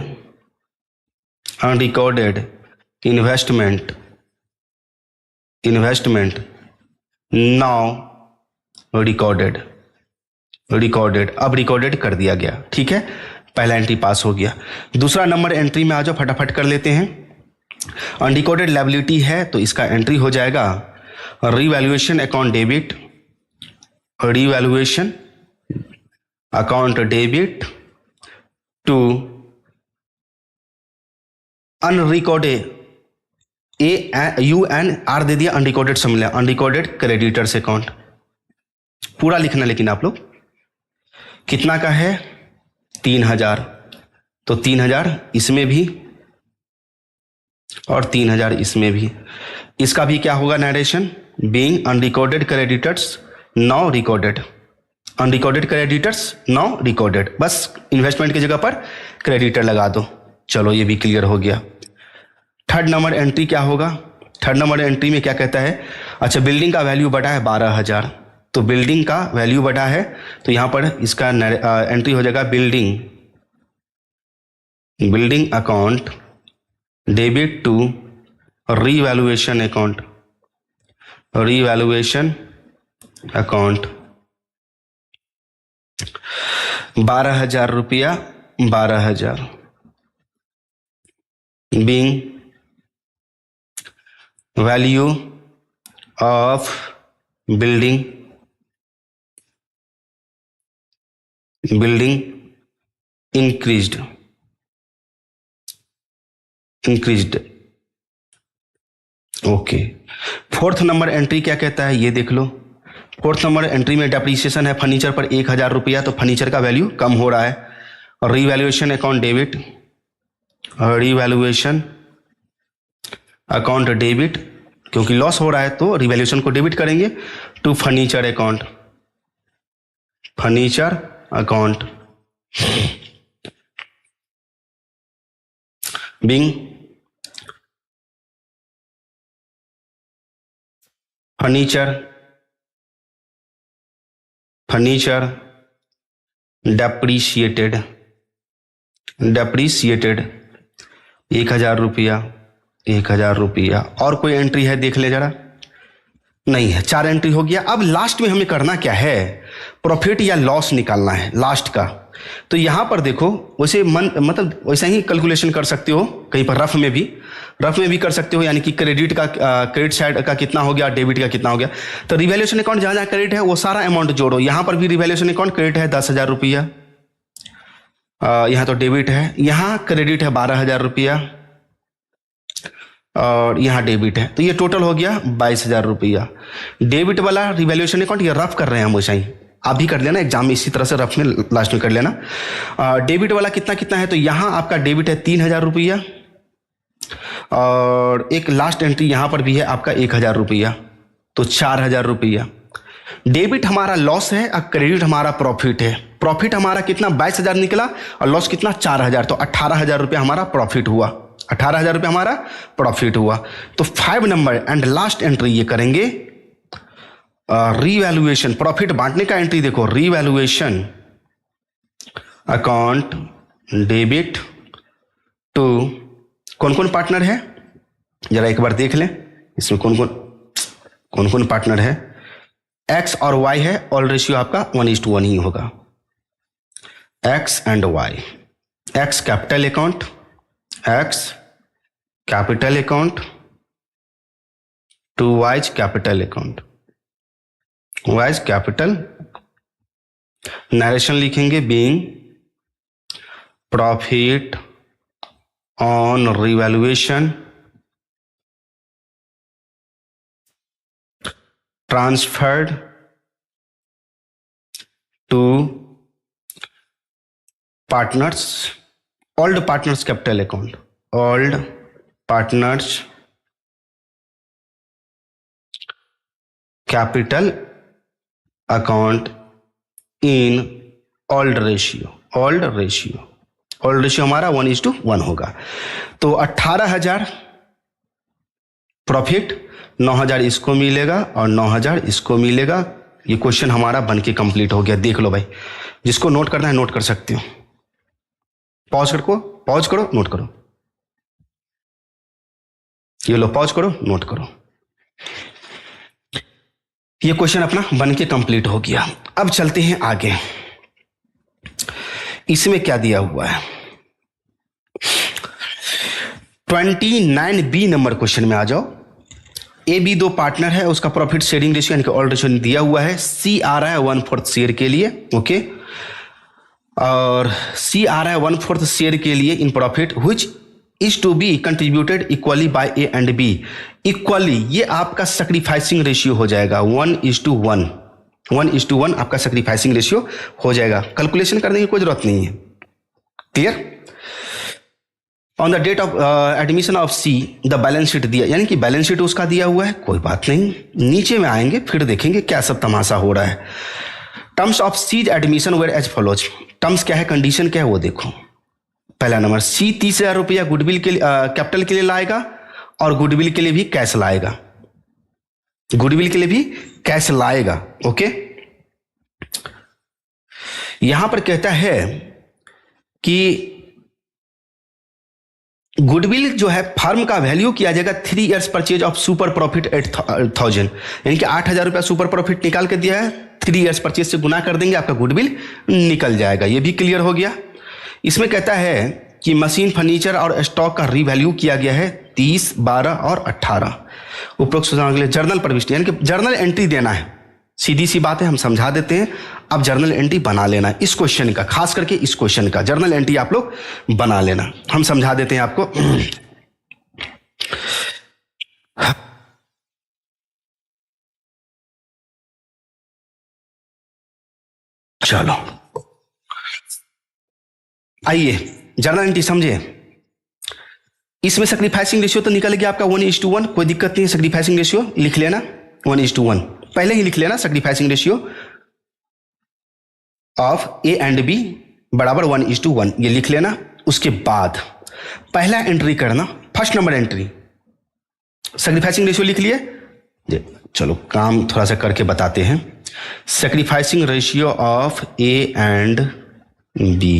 investment now recorded, अब रिकॉर्डेड कर दिया गया, ठीक है, पहला एंट्री पास हो गया। दूसरा नंबर एंट्री में आ जाओ, फटाफट कर लेते हैं। अनरिकॉर्डेड लायबिलिटी है तो इसका एंट्री हो जाएगा revaluation account debit, revaluation account debit to unrecorded, AUNR दे दिया, अनरिकॉर्डेड समझ लिया, अनरिकॉर्डेड क्रेडिटर्स अकाउंट पूरा लिखना। लेकिन आप लोग कितना का है 3000, तो 3000 इसमें भी और 3000 इसमें भी। इसका भी क्या होगा narration, being unrecorded creditors now recorded, unrecorded creditors now recorded, बस इन्वेस्टमेंट की जगह पर क्रेडिटर लगा दो। चलो ये भी क्लियर हो गया। थर्ड नंबर एंट्री क्या होगा, थर्ड नंबर एंट्री में क्या कहता है, अच्छा बिल्डिंग का वैल्यू बढ़ा है 12000, तो बिल्डिंग का वैल्यू बढ़ा है तो यहां पर इसका एंट्री हो जाएगा building account debit to revaluation account, revaluation account 12000 रुपया, 12000 being value of building increased, okay. Fourth number entry क्या कहता है ये देख लो। फोर्थ नंबर एंट्री में डेप्रीसिएशन है फर्नीचर पर 1000 रुपया, तो फर्नीचर का वैल्यू कम हो रहा है। और revaluation account debit, revaluation account debit, क्योंकि लॉस हो रहा है तो रिवैल्यूएशन को डेबिट करेंगे to furniture account, furniture account being furniture depreciated 1000 रुपया, 1000 रुपया। और कोई एंट्री है देख ले जरा, नहीं है, 4 एंट्री हो गया। अब लास्ट में हमें करना क्या है, प्रॉफिट या लॉस निकालना है लास्ट का। तो यहां पर देखो वैसे मतलब वैसा ही कैलकुलेशन कर सकते हो, कहीं पर रफ में भी कर सकते हो, यानी कि क्रेडिट साइड का कितना हो गया, डेबिट का कितना हो गया। तो रिवैल्यूएशन अकाउंट जहां जहां क्रेडिट है वो सारा अमाउंट जोड़ो। यहां पर भी रिवैल्यूएशन अकाउंट क्रेडिट है 10,000 रुपया, यहाँ तो डेबिट है, यहाँ क्रेडिट है 12,000 रुपया और यहाँ डेबिट है, तो ये टोटल हो गया 22,000 रुपया। डेबिट वाला रिवैल्यूएशन अकाउंट ये रफ कर रहे हैं हम, वैसा ही आप भी कर लेना एग्जाम में इसी तरह से रफ में लास्ट में कर लेना। डेबिट वाला कितना कितना है, तो यहाँ आपका डेबिट है 3,000 रुपया और एक लास्ट एंट्री यहाँ पर भी है आपका 1,000 रुपया, तो 4,000 रुपया। डेबिट हमारा लॉस है और क्रेडिट हमारा प्रॉफिट है। प्रॉफिट हमारा कितना 22,000 निकला और लॉस कितना 4,000, तो 18,000 रुपया हमारा प्रॉफिट हुआ, 18,000 रुपया हमारा प्रॉफिट हुआ। तो 5 नंबर एंड लास्ट एंट्री ये करेंगे रीवैल्यूएशन, प्रॉफिट बांटने का एंट्री देखो, रीवैल्यूएशन अकाउंट डेबिट टू कौन कौन पार्टनर है जरा एक बार देख लें, इसमें कौन कौन पार्टनर है। एक्स और वाई है, ऑल रेशियो आपका 1:1 ही होगा, X and Y. X capital account, X capital account to Y's capital account, Y's capital. Narration लिखेंगे being profit on revaluation transferred to partners, old partners capital account, old partners capital account in old ratio, old ratio हमारा 1:1 होगा। तो 18,000 profit, 9,000 इसको मिलेगा और 9,000 इसको मिलेगा। ये क्वेश्चन हमारा बन के कंप्लीट हो गया। देख लो भाई, जिसको नोट करना है नोट कर सकते हो, पॉज करो नोट करो, ये लो पॉज करो नोट करो। ये क्वेश्चन अपना बन के कंप्लीट हो गया। अब चलते हैं आगे। इसमें क्या दिया हुआ है, 29B नंबर क्वेश्चन में आ जाओ। ए बी दो पार्टनर है, उसका प्रॉफिट शेयरिंग रेशियो यानी कि ऑल रेशियो दिया हुआ है। सी आ रहा है 1/4 शेयर के लिए, ओके, और सी आ रहा है 1/4 शेयर के लिए in profit which is to be contributed equally by A and B. Equally ये आपका सैक्रिफाइसिंग रेशियो हो जाएगा 1:1, 1:1 आपका सैक्रिफाइसिंग रेशियो हो जाएगा। कैलकुलेशन करने की कोई जरूरत नहीं है, clear. On the date of admission of C the balance sheet दिया, यानी कि बैलेंस शीट उसका दिया हुआ है, कोई बात नहीं, नीचे में आएंगे फिर देखेंगे क्या सब तमाशा हो रहा है। Terms of C's admission were as follows, terms क्या है, कंडीशन क्या है वो देखो। पहला नंबर, सी 30,000 रुपया गुडविल के लिए कैपिटल के लिए लाएगा और गुडविल के लिए भी कैश लाएगा, गुडविल के लिए भी कैश लाएगा, ओके। यहां पर कहता है कि गुडविल जो है फर्म का वैल्यू किया जाएगा 3 years purchase of super profit 8,000, यानी कि 8,000 रुपया सुपर प्रॉफिट निकाल के दिया है, 3 ईयर्स परचेज से गुना कर देंगे, आपका गुडविल निकल जाएगा। ये भी क्लियर हो गया। इसमें कहता है कि मशीन, फर्नीचर और स्टॉक का रीवैल्यू किया गया है 30, 12 और 18। उपरोक्त सूचना के लिए जर्नल प्रविष्टि यानी कि जर्नल एंट्री देना है, सीधी सी बात है, हम समझा देते हैं। अब जर्नल एंट्री बना लेना है इस क्वेश्चन का, खास करके इस क्वेश्चन का जर्नल एंट्री आप लोग बना लेना, हम समझा देते हैं आपको। चलो आइए जर्नल एंट्री समझिए। इसमें सैक्रिफाइसिंग रेशियो तो निकल गया आपका 1:1, कोई दिक्कत नहीं है, सैक्रिफाइसिंग रेशियो लिख लेना 1:1, पहले ही लिख लेना sacrificing ratio of A and B बराबर 1:1, ये लिख लेना। उसके बाद पहला एंट्री करना, first number entry, sacrificing ratio लिख लिए। चलो काम थोड़ा सा करके बताते हैं। Sacrificing ratio of A and B,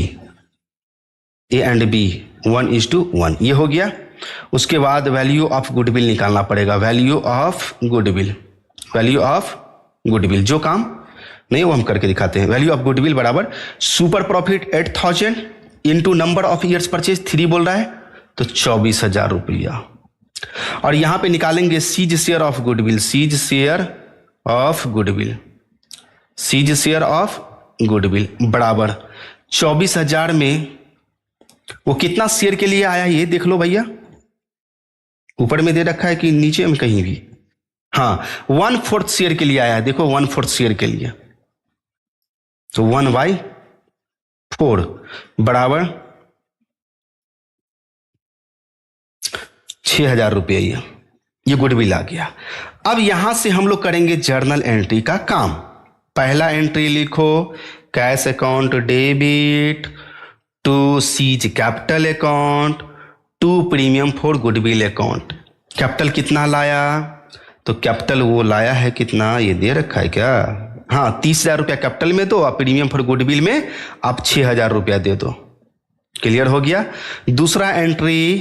A and B 1:1, ये हो गया। उसके बाद वैल्यू ऑफ गुडविल निकालना पड़ेगा, value of goodwill, value of goodwill, जो काम नहीं वो हम करके दिखाते हैं। वैल्यू ऑफ गुडविल बराबर super profit 8,000 into number of years purchase 3 बोल रहा है, तो 24,000 रुपया। और यहां पे निकालेंगे C's share of goodwill, C's share of goodwill, C's share of goodwill बराबर 24,000 में वो कितना शेयर के लिए आया ये देख लो भैया, ऊपर में दे रखा है कि नीचे में कहीं भी, हाँ 1/4 शेयर के लिए आया है, देखो 1/4 शेयर के लिए, तो 1/4 बराबर 6,000 रुपये, ये गुडविल आ गया। अब यहां से हम लोग करेंगे जर्नल एंट्री का काम। पहला एंट्री लिखो, cash account debit to C's capital account to premium for goodwill account. Capital कितना लाया, तो कैपिटल वो लाया है कितना, ये दे रखा है क्या, हाँ 30,000 रुपया कैपिटल में दो, और प्रीमियम फॉर गुडविल में आप 6,000 रुपया दे दो, क्लियर हो गया। दूसरा entry,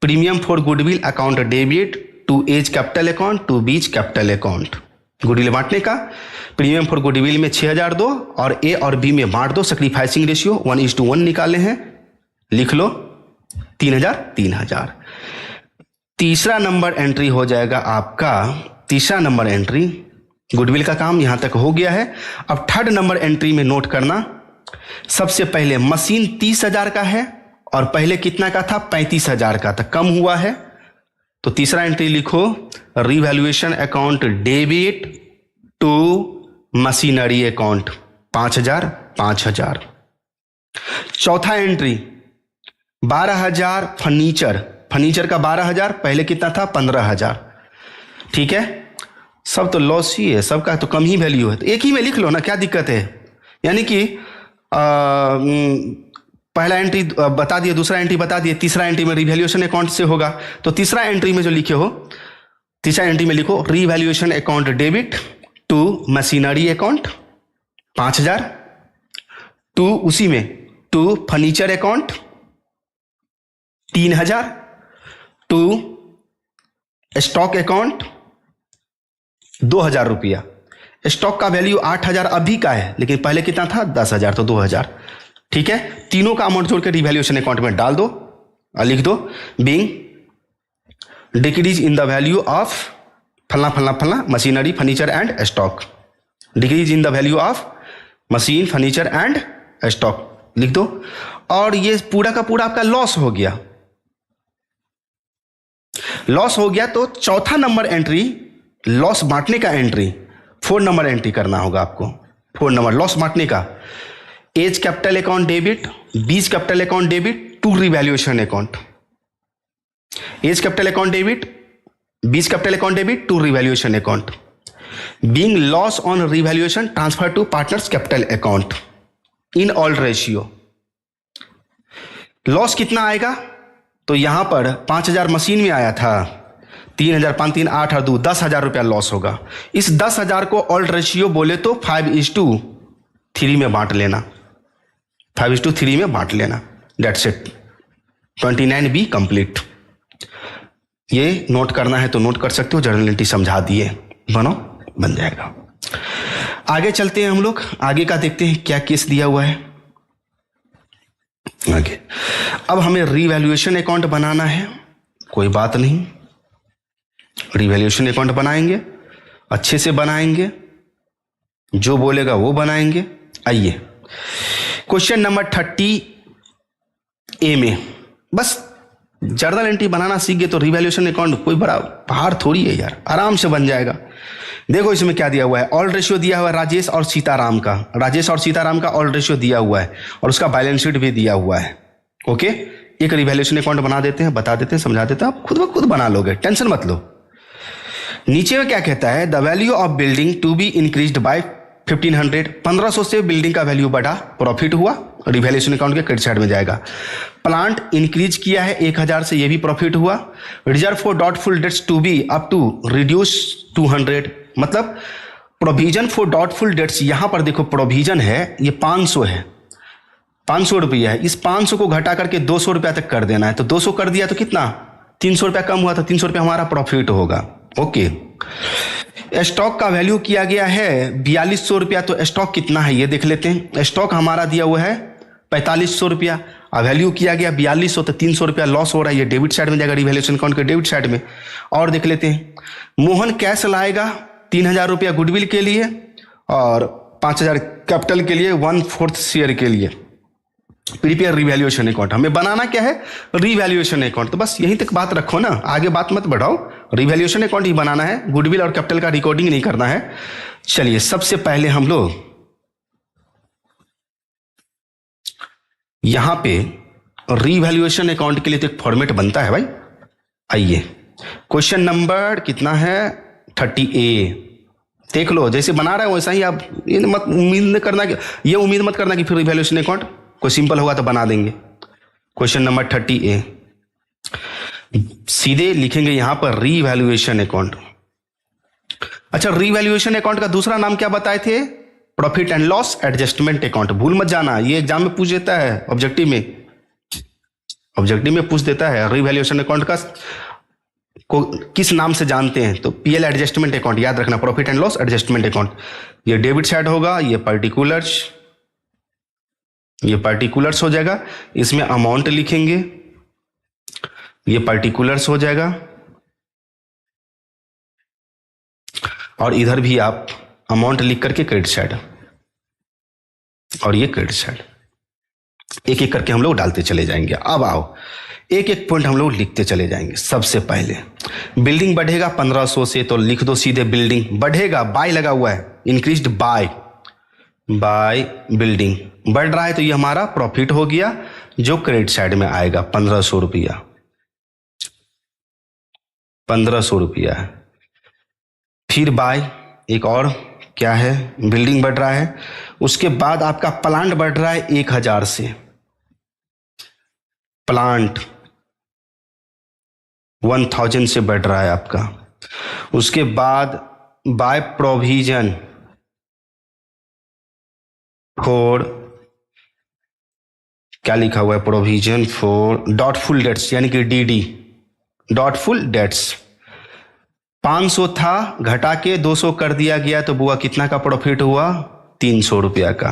premium for goodwill account debit to A's capital account to B's capital account, goodwill बांटने का, प्रीमियम फॉर गुडविल में 6,000 दो और ए और बी में बांट दो, सैक्रिफाइसिंग रेशियो 1:1 निकाले हैं, लिख लो 3,000 3,000। तीसरा नंबर एंट्री हो जाएगा आपका, तीसरा नंबर एंट्री, गुडविल का काम यहां तक हो गया है। अब थर्ड नंबर एंट्री में नोट करना, सबसे पहले मशीन 30,000 का है और पहले कितना का था, 35,000 का था, कम हुआ है, तो तीसरा एंट्री लिखो, revaluation account debit to machinery account 5,000 5,000। चौथा एंट्री 12,000 फर्नीचर, फर्नीचर का 12,000, पहले कितना था 15,000, ठीक है, सब तो लॉस ही है, सबका तो कम ही वैल्यू है, तो एक ही में लिख लो ना, क्या दिक्कत है। यानी कि पहला एंट्री बता दिए, दूसरा एंट्री बता दिए, तीसरा एंट्री में रिवैल्यूएशन अकाउंट से होगा, तो तीसरा एंट्री में जो लिखे हो, तीसरा एंट्री में लिखो revaluation account debit to machinery account 5,000, to उसी में to furniture account 3,000, to stock account 2,000 रुपया। स्टॉक का वैल्यू 8,000 अभी का है, लेकिन पहले कितना था 10,000, तो 2,000, ठीक है, तीनों का अमाउंट जोड़ के रिवैल्यूएशन अकाउंट में डाल दो और लिख दो being decrease in the value of फलना फलना फलना machinery furniture and stock, decrease in the value of machine furniture and stock लिख दो। और ये पूरा का पूरा आपका लॉस हो गया, लॉस हो गया तो चौथा नंबर एंट्री लॉस बांटने का एंट्री 4 नंबर एंट्री करना होगा आपको। 4 नंबर लॉस बांटने का, A's capital account debit, B's capital account debit to revaluation account, A's capital account debit, B's capital account debit to revaluation account, being loss on revaluation transfer to partners capital account in all ratio. Loss कितना आएगा, तो यहां पर 5,000 machine में आया था, 3,000 5 3 8 और 2 10,000 रुपया लॉस होगा। इस 10,000 को ऑल रेशियो बोले तो 5:3 में बांट लेना, 5:3 में बांट लेना, डेट्स इट। 29B complete. ये नोट करना है तो नोट कर सकते हो, जर्नल एंट्री समझा दिए, बन जाएगा। आगे चलते हैं हम लोग, आगे का देखते हैं क्या केस दिया हुआ है आगे। अब हमें रिवैल्यूएशन अकाउंट बनाना है, कोई बात नहीं, रिवैल्यूएशन अकाउंट बनाएंगे, अच्छे से बनाएंगे, जो बोलेगा वो बनाएंगे। आइए क्वेश्चन नंबर 30A में बस जर्नल एंट्री बनाना सीख गए तो रिवैल्यूएशन अकाउंट कोई बड़ा पहाड़ थोड़ी है यार, आराम से बन जाएगा। देखो इसमें क्या दिया हुआ है, ऑल रेशियो दिया हुआ है राजेश और सीताराम का, राजेश और सीताराम का ऑल रेशियो दिया हुआ है और उसका बैलेंस शीट भी दिया हुआ है। ओके, एक रिवैल्यूएशन अकाउंट बना देते हैं, बता देते हैं, समझा देते हैं, आप खुद ब खुद बना लोगे, टेंशन मत लो। नीचे में क्या कहता है, the value of building to be increased by 1500, 1500 से बिल्डिंग का वैल्यू बढ़ा, प्रॉफिट हुआ, रिवैल्यूएशन अकाउंट के क्रेडिट साइड में जाएगा। प्लांट इंक्रीज किया है 1000 से, ये भी प्रॉफिट हुआ। Reserve for doubtful debts to be up to reduce 200, मतलब प्रोविजन फॉर डाउटफुल डेट्स, यहां पर देखो प्रोविजन है ये 500 है, 500 रुपया है, इस 500 को घटा करके 200 रुपया तक कर देना है, तो 200 कर दिया तो कितना 300 रुपया कम हुआ, तो 300 रुपया हमारा प्रॉफिट होगा। ओके, स्टॉक का वैल्यू किया गया है 4200 रुपया, तो स्टॉक कितना है ये देख लेते हैं। स्टॉक हमारा दिया हुआ है 4500 रुपया, और वैल्यू किया गया 4200, तो 300 रुपया लॉस हो रहा है, ये डेबिट साइड में जाएगा, रिवैल्यूएशन अकाउंट के डेबिट साइड में। और देख लेते हैं, मोहन कैश लाएगा 3000 रुपया गुडविल के लिए और 5000 कैपिटल के लिए, 1/4 शेयर के लिए। प्रीपेयर रिवैल्यूएशन अकाउंट, हमें बनाना क्या है, रिवैल्यूएशन अकाउंट। तो बस यहीं तक बात रखो ना, आगे बात मत बढ़ाओ, रिवैल्यूएशन अकाउंट ही बनाना है, गुडविल और कैपिटल का रिकॉर्डिंग नहीं करना है। चलिए सबसे पहले हम लोग यहां पे रिवैल्यूएशन अकाउंट के लिए तो एक फॉर्मेट बनता है भाई। आइए क्वेश्चन नंबर कितना है 30A, देख लो, जैसे बना रहे हो वैसा ही आप, ये मत उम्मीद करना कि ये उम्मीद मत करना कि फिर रिवैल्यूएशन अकाउंट कोई सिंपल होगा तो बना देंगे। क्वेश्चन नंबर 30A सीधे लिखेंगे यहां पर रिवैल्यूएशन अकाउंट। अच्छा, रिवैल्यूएशन अकाउंट का दूसरा नाम क्या बताए थे, profit and loss adjustment account. भूल मत जाना, ये एग्जाम में पूछ देता है, ऑब्जेक्टिव में पूछ देता है रिवैल्यूएशन अकाउंट का को किस नाम से जानते हैं, तो PL एडजस्टमेंट अकाउंट याद रखना, profit and loss adjustment account. ये डेबिट साइड होगा, ये पर्टिकुलर्स हो जाएगा, इसमें अमाउंट लिखेंगे, ये पर्टिकुलर्स हो जाएगा, और इधर भी आप अमाउंट लिख करके क्रेडिट साइड, और ये क्रेडिट साइड, एक एक करके हम लोग डालते चले जाएंगे। अब आओ एक एक पॉइंट हम लोग लिखते चले जाएंगे। सबसे पहले बिल्डिंग बढ़ेगा 1500 से, तो लिख दो सीधे बिल्डिंग बढ़ेगा, बाय लगा हुआ है, इंक्रीज्ड बाय बिल्डिंग बढ़ रहा है, तो ये हमारा प्रॉफिट हो गया जो क्रेडिट साइड में आएगा 1500 रुपया, 1500 रुपया है। फिर बाय एक और क्या है, बिल्डिंग बढ़ रहा है, उसके बाद आपका प्लांट बढ़ रहा है 1000 से, प्लांट 1000 से बढ़ रहा है आपका। उसके बाद बाय प्रोविजन फॉर, क्या लिखा हुआ है, प्रोविजन फॉर डाउटफुल डेट्स, यानी कि DD डाउटफुल डेट्स। 500 था, घटा के 200 कर दिया गया, तो बुआ कितना का प्रॉफिट हुआ, 300 रुपया का।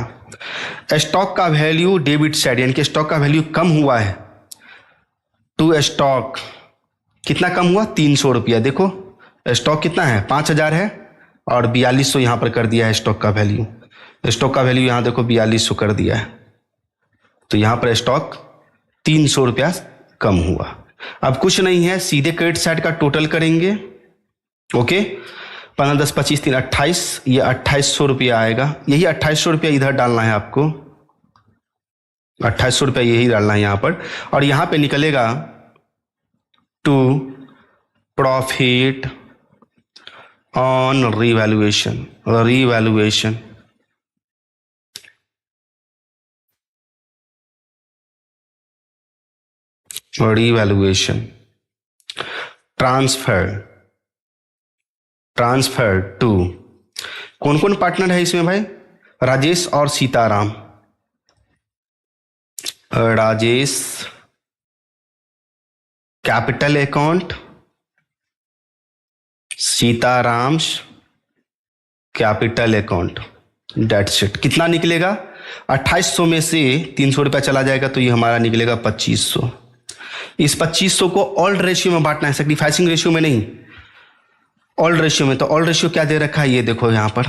स्टॉक का वैल्यू डेबिट साइड यानी कि स्टॉक का वैल्यू कम हुआ है टू स्टॉक, कितना कम हुआ 300 रुपया। देखो स्टॉक कितना है 5000 है और 4200 यहाँ पर कर दिया है स्टॉक का वैल्यू। स्टॉक का वैल्यू यहाँ देखो 4200 कर दिया है, तो यहाँ पर स्टॉक 300 रुपया कम हुआ। अब कुछ नहीं है, सीधे क्रेडिट साइड का टोटल करेंगे। ओके 15 10 25 3 28, ये 2800 रुपया आएगा। यही 2800 रुपया इधर डालना है आपको, 2800 रुपया यही डालना है यहाँ पर। और यहाँ पे निकलेगा to profit on revaluation, revaluation revaluation transfer to, कौन कौन पार्टनर है इसमें भाई, राजेश और Sitaram. Rajesh capital account, Sitaram capital account, debit. कितना निकलेगा 2800 में से 300 रुपया चला जाएगा तो ये हमारा निकलेगा 2500। इस 2500 को ऑल्ड रेशियो में बांटना है, सैक्रिफाइसिंग रेशियो में नहीं, ऑल्ड रेशियो में। तो ऑल्ड रेशियो क्या दे रखा है, ये देखो यहाँ पर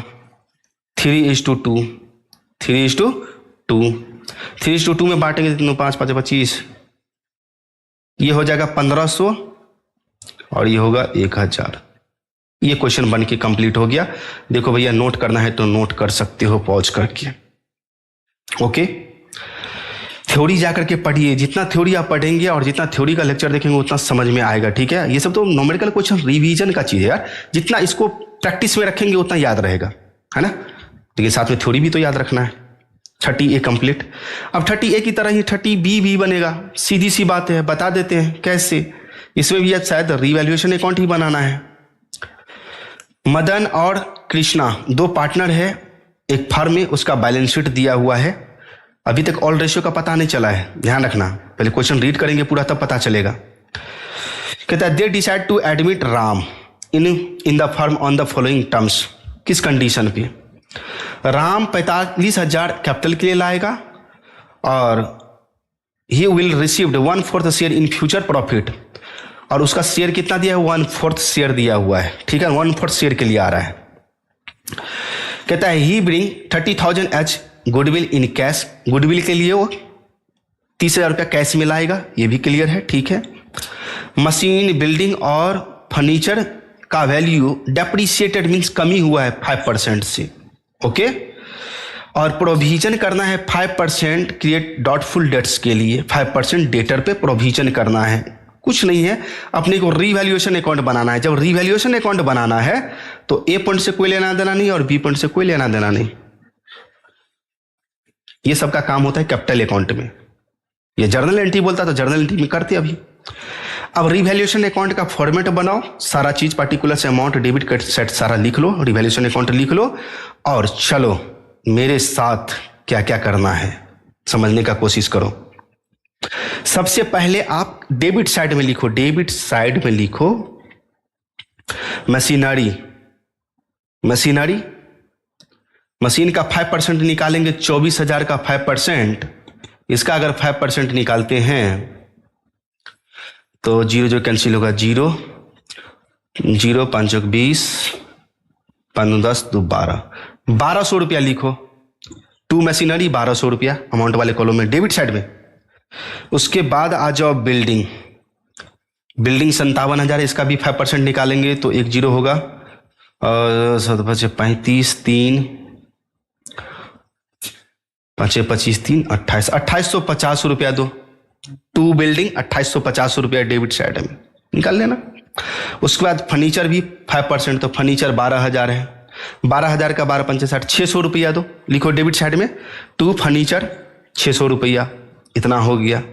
3:2, 3:2, 3:2 में बांटेंगे तो 5 5 25, ये हो जाएगा 1500 और ये होगा 1000। ये क्वेश्चन बन के कंप्लीट हो गया। देखो भैया नोट करना है तो नोट कर सकते हो पॉज करके। ओके थ्योरी जाकर के पढ़िए, जितना थ्योरी आप पढ़ेंगे और जितना थ्योरी का लेक्चर देखेंगे उतना समझ में आएगा। ठीक है, ये सब तो न्यूमेरिकल क्वेश्चन रिवीजन का चीज है यार, जितना इसको प्रैक्टिस में रखेंगे उतना याद रहेगा, है ना। लेकिन साथ में थ्योरी भी तो याद रखना है। 30A complete. अब 30A की तरह ही 30B भी बनेगा, सीधी सी बात है, बता देते हैं कैसे। इसमें भी शायद रिवैल्यूएशन अकाउंट ही बनाना है। मदन और कृष्णा दो पार्टनर है एक फर्म में, उसका बैलेंस शीट दिया हुआ है। अभी तक ऑल रेशियो का पता नहीं चला है, ध्यान रखना, पहले क्वेश्चन रीड करेंगे पूरा तब पता चलेगा। कहता है they decide to admit Ram in the firm on the following terms. किस कंडीशन पे, राम 45,000 कैपिटल के लिए लाएगा और he will received 1/4 share in future profit, और उसका शेयर कितना दिया है 1/4 शेयर दिया हुआ है। ठीक है 1/4 शेयर के लिए आ रहा है। कहता है ही bring 30,000 H goodwill in cash, goodwill के लिए वो 30,000 रुपया कैश में लाएगा, ये भी क्लियर है। ठीक है मशीन बिल्डिंग और फर्नीचर का वैल्यू डेप्रिसिएटेड मीन्स कमी हुआ है 5% से। ओके और प्रोविजन करना है 5% क्रिएट डॉटफुल डेट्स के लिए, 5% डेटर पे प्रोविजन करना है। कुछ नहीं है, अपने को रिवैल्यूएशन अकाउंट बनाना है। जब रिवैल्यूएशन अकाउंट बनाना है तो ए पॉइंट से कोई लेना देना नहीं और बी पॉइंट से कोई लेना देना नहीं। ये सबका काम होता है कैपिटल अकाउंट में। ये जर्नल एंट्री बोलता तो जर्नल एंट्री में करते अभी। अब रिवैल्यूएशन अकाउंट का फॉर्मेट बनाओ, सारा चीज particular amount debit credit set सारा लिख लो, रिवैल्यूएशन अकाउंट लिख लो और चलो मेरे साथ क्या क्या करना है समझने का कोशिश करो। सबसे पहले आप डेबिट साइड में लिखो, डेबिट साइड में लिखो मशीनरी, मशीनरी मशीन का 5% निकालेंगे, 24,000 का 5%, इसका अगर 5% निकालते हैं तो 0 जो कैंसिल होगा 0, 0 5 20, 5 10 2 12, 1200 रुपया लिखो। टू मशीनरी 1200 रुपया अमाउंट वाले कॉलम में डेबिट साइड में। उसके बाद आ जाओ बिल्डिंग, बिल्डिंग 57,000, इसका भी 5% निकालेंगे तो 1 0 होगा और 35 3 5 25 3 28, 2850 रुपया दो। टू बिल्डिंग 2850 रुपया डेबिट साइड में निकाल लेना। उसके बाद फर्नीचर भी 5%, तो फर्नीचर 12,000 है, 12,000 का 12 5 60, 600 रुपया दो, लिखो डेबिट साइड में। टू फर्नीचर 600 रुपया, इतना हो गया।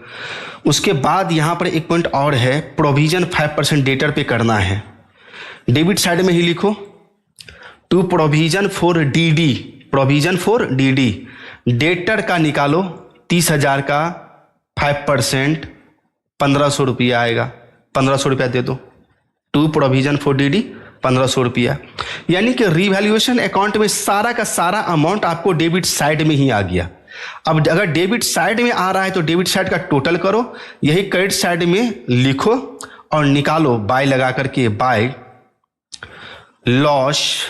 उसके बाद यहां पर एक पॉइंट और है, प्रोविजन 5% डेटर पे करना है, डेबिट साइड में ही लिखो। To provision for DD, provision for DD, debtor का निकालो 30,000 का 5% 1,500 रुपया आएगा, 1,500 रुपया दे दो। टू प्रोविजन फॉर डीडी 1500 रुपया। यानी कि रिवैल्यूएशन अकाउंट में सारा का सारा अमाउंट आपको डेबिट साइड में ही आ गया। अब अगर डेबिट साइड में आ रहा है तो डेबिट साइड का टोटल करो, यही क्रेडिट साइड में लिखो और निकालो बाय लगा करके, by loss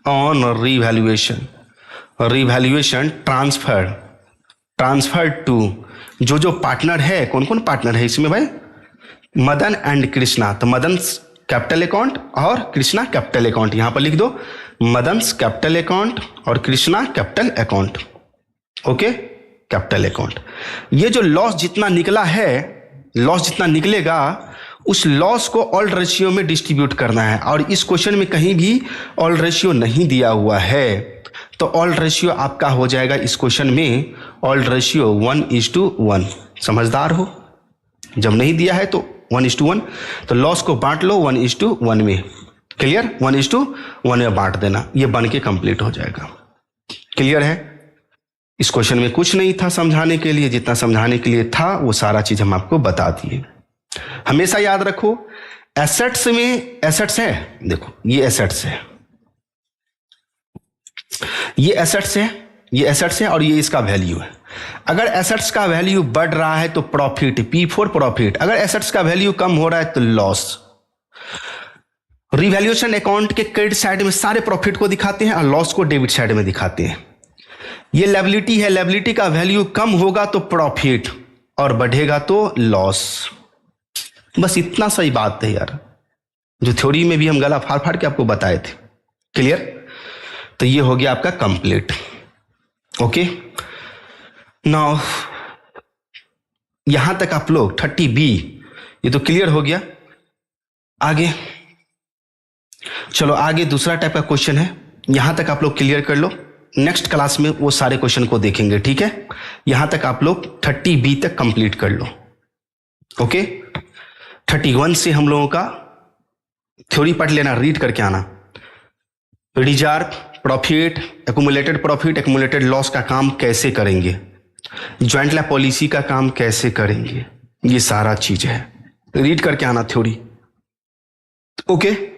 on revaluation, revaluation transfer to जो पार्टनर है, कौन कौन पार्टनर है इसमें भाई, मदन एंड कृष्णा। तो मदन कैपिटल अकाउंट और कृष्णा कैपिटल अकाउंट, यहां पर लिख दो मदन कैपिटल अकाउंट और Krishna capital account. Okay, capital account. ये जो लॉस जितना निकला है, लॉस जितना निकलेगा उस लॉस को ऑल रेशियो में डिस्ट्रीब्यूट करना है। और इस क्वेश्चन में कहीं भी ऑल रेशियो नहीं दिया हुआ है, तो ऑल रेशियो आपका हो जाएगा इस क्वेश्चन में ऑल रेशियो 1:1। समझदार हो, जब नहीं दिया है तो 1:1, तो लॉस को बांट लो 1:1 में। क्लियर, 1:1 में बांट देना, ये बन के कंप्लीट हो जाएगा। क्लियर है? इस क्वेश्चन में कुछ नहीं था समझाने के लिए, जितना समझाने के लिए था वो सारा चीज हम आपको बता दिए। हमेशा याद रखो, एसेट्स में एसेट्स है, देखो ये एसेट्स है, ये एसेट्स है, ये एसेट्स है और ये इसका वैल्यू है। अगर एसेट्स का वैल्यू बढ़ रहा है तो प्रॉफिट, P4 प्रॉफिट। अगर एसेट्स का वैल्यू कम हो रहा है तो लॉस। रिवैल्यूएशन अकाउंट के क्रेडिट साइड में सारे प्रॉफिट को दिखाते हैं और लॉस को डेबिट साइड में दिखाते हैं। ये लायबिलिटी है, लायबिलिटी का वैल्यू कम होगा तो प्रॉफिट और बढ़ेगा तो लॉस। बस इतना सही बात है यार, जो थ्योरी में भी हम गला फाड़ फाड़ के आपको बताए थे। क्लियर? तो ये हो गया आपका कंप्लीट। ओके, नाउ यहां तक आप लोग 30B ये तो क्लियर हो गया। आगे चलो, आगे दूसरा टाइप का क्वेश्चन है, यहां तक आप लोग क्लियर कर लो। नेक्स्ट क्लास में वो सारे क्वेश्चन को देखेंगे, ठीक है? यहां तक आप लोग 30B तक कंप्लीट कर लो। ओके, 31 से हम लोगों का थ्योरी पढ़ लेना, रीड करके आना। Reserve, profit, accumulated profit, accumulated loss का काम कैसे करेंगे, ज्वाइंट लैब पॉलिसी का काम कैसे करेंगे, ये सारा चीज है। रीड करके आना थ्योरी। ओके।